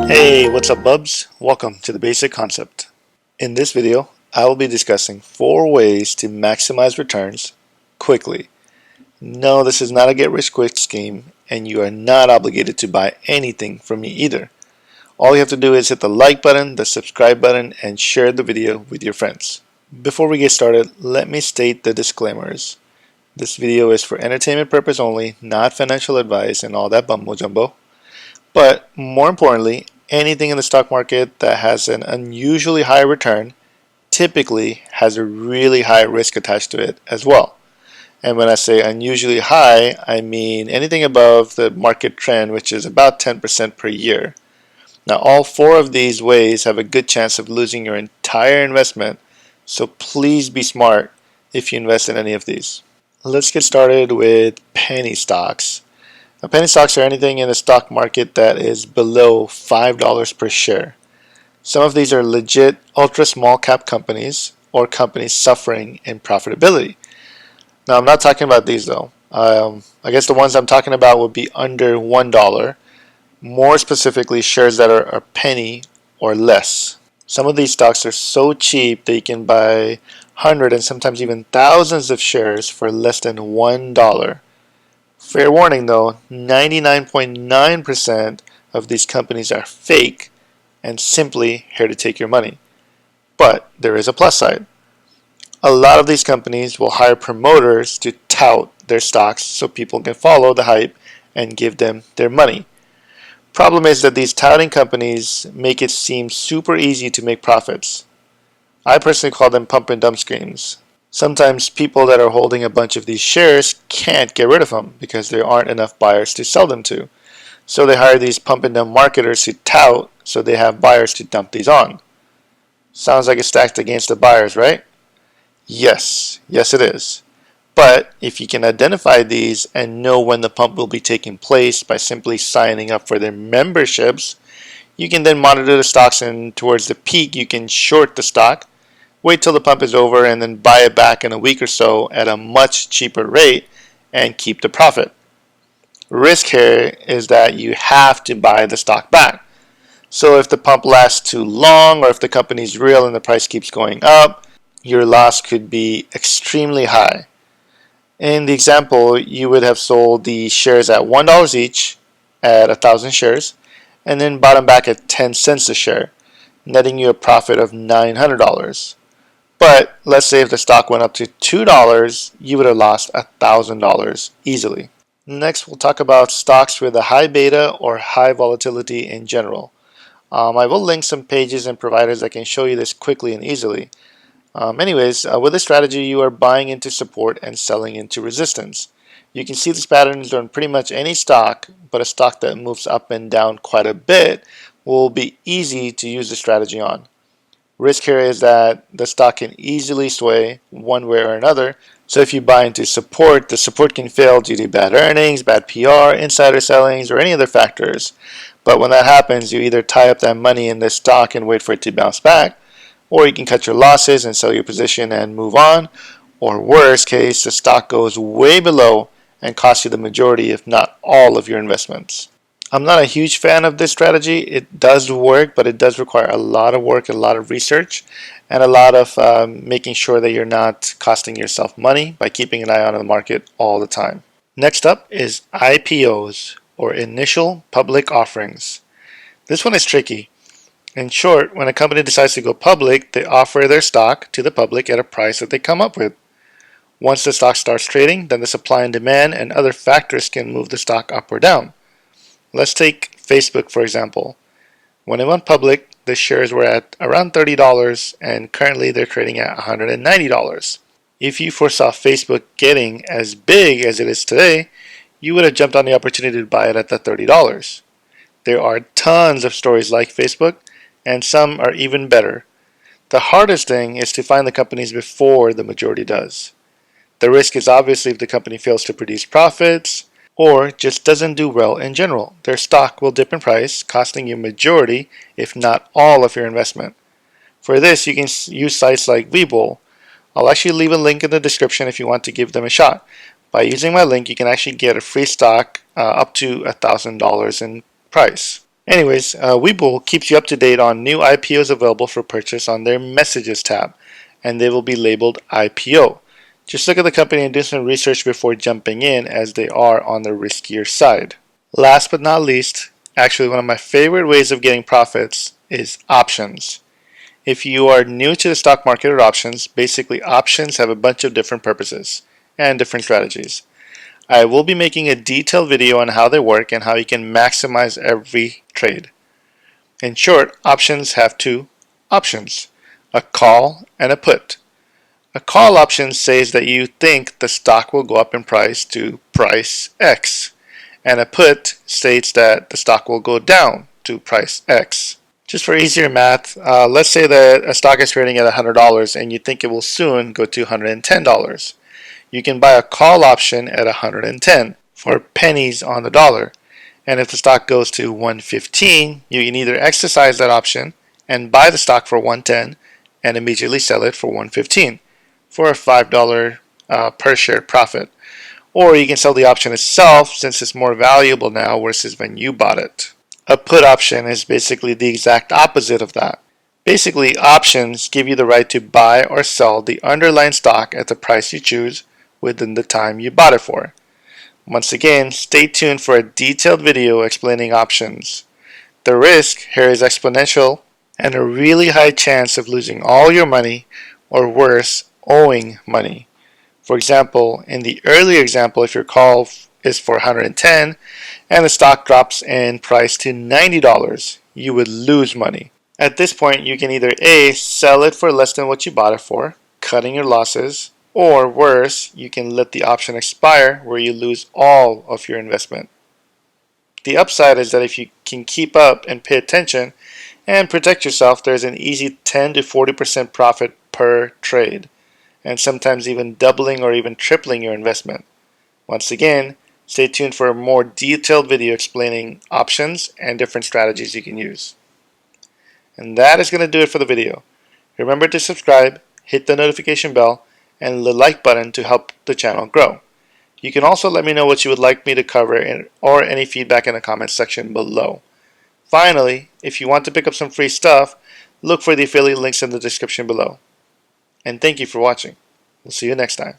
Hey, what's up bubs? Welcome to the Basic Concept. In this video, I will be discussing 4 ways to maximize returns quickly. No, this is not a get rich quick scheme, and you are not obligated to buy anything from me either. All you have to do is hit the like button, the subscribe button, and share the video with your friends. Before we get started, let me state the disclaimers. This video is for entertainment purpose only, not financial advice and all that bumbo jumbo. But more importantly, anything in the stock market that has an unusually high return typically has a really high risk attached to it as well. And when I say unusually high, I mean anything above the market trend, which is about 10% per year. Now, all 4 of these ways have a good chance of losing your entire investment, so please be smart if you invest in any of these. Let's get started with penny stocks. Now, penny stocks are anything in the stock market that is below $5 per share. Some of these are legit ultra small cap companies or companies suffering in profitability. Now, I'm not talking about these though. I guess the ones I'm talking about would be under $1. More specifically, shares that are a penny or less. Some of these stocks are so cheap that you can buy hundreds and sometimes even thousands of shares for less than $1. Fair warning though, 99.9% of these companies are fake and simply here to take your money. But there is a plus side. A lot of these companies will hire promoters to tout their stocks so people can follow the hype and give them their money. Problem is that these touting companies make it seem super easy to make profits. I personally call them pump and dump schemes. Sometimes people that are holding a bunch of these shares can't get rid of them because there aren't enough buyers to sell them to. So they hire these pump and dump marketers to tout so they have buyers to dump these on. Sounds like it's stacked against the buyers, right? Yes it is. But if you can identify these and know when the pump will be taking place by simply signing up for their memberships, you can then monitor the stocks, and towards the peak you can short the stock, wait till the pump is over, and then buy it back in a week or so at a much cheaper rate and keep the profit. Risk here is that you have to buy the stock back. So if the pump lasts too long, or if the company's real and the price keeps going up, your loss could be extremely high. In the example, you would have sold the shares at $1 each at 1,000 shares and then bought them back at 10 cents a share, netting you a profit of $900. But let's say if the stock went up to $2, you would have lost $1,000 easily. Next, we'll talk about stocks with a high beta or high volatility in general. I will link some pages and providers that can show you this quickly and easily. With this strategy, you are buying into support and selling into resistance. You can see these patterns on pretty much any stock, but a stock that moves up and down quite a bit will be easy to use the strategy on. Risk here is that the stock can easily sway one way or another. So if you buy into support, the support can fail due to bad earnings, bad PR, insider sellings, or any other factors. But when that happens, you either tie up that money in this stock and wait for it to bounce back, or you can cut your losses and sell your position and move on, or worst case, the stock goes way below and costs you the majority, if not all, of your investments. I'm not a huge fan of this strategy. It does work, but it does require a lot of work, a lot of research, and a lot of making sure that you're not costing yourself money by keeping an eye on the market all the time. Next up is IPOs, or initial public offerings. This one is tricky. In short, when a company decides to go public, they offer their stock to the public at a price that they come up with. Once the stock starts trading, then the supply and demand and other factors can move the stock up or down. Let's take Facebook for example. When it went public, the shares were at around $30 and currently they're trading at $190. If you foresaw Facebook getting as big as it is today, you would have jumped on the opportunity to buy it at the $30. There are tons of stories like Facebook, and some are even better. The hardest thing is to find the companies before the majority does. The risk is obviously if the company fails to produce profits or just doesn't do well in general. Their stock will dip in price, costing you majority, if not all, of your investment. For this, you can use sites like Webull. I'll actually leave a link in the description if you want to give them a shot. By using my link, you can actually get a free stock up to $1,000 in price. Anyways, Webull keeps you up to date on new IPOs available for purchase on their Messages tab, and they will be labeled IPO. Just look at the company and do some research before jumping in, as they are on the riskier side. Last but not least, actually one of my favorite ways of getting profits is options. If you are new to the stock market or options, basically options have a bunch of different purposes and different strategies. I will be making a detailed video on how they work and how you can maximize every trade. In short, options have two options, a call and a put. A call option says that you think the stock will go up in price to price X, and a put states that the stock will go down to price X. Just for easier math, let's say that a stock is trading at $100 and you think it will soon go to $110. You can buy a call option at 110 for pennies on the dollar. And if the stock goes to 115, you can either exercise that option and buy the stock for 110 and immediately sell it for 115 for a $5 per share profit. Or you can sell the option itself since it's more valuable now versus when you bought it. A put option is basically the exact opposite of that. Basically, options give you the right to buy or sell the underlying stock at the price you choose within the time you bought it for. Once again, stay tuned for a detailed video explaining options. The risk here is exponential and a really high chance of losing all your money, or worse, owing money. For example, in the earlier example, if your call is for 110 and the stock drops in price to $90, you would lose money. At this point, you can either A, sell it for less than what you bought it for, cutting your losses, or worse, you can let the option expire where you lose all of your investment. The upside is that if you can keep up and pay attention and protect yourself, there's an easy 10 to 40% profit per trade, and sometimes even doubling or even tripling your investment. Once again, stay tuned for a more detailed video explaining options and different strategies you can use. And that is going to do it for the video. Remember to subscribe, hit the notification bell, and the like button to help the channel grow. You can also let me know what you would like me to cover or any feedback in the comments section below. Finally, if you want to pick up some free stuff, look for the affiliate links in the description below. And thank you for watching. We'll see you next time.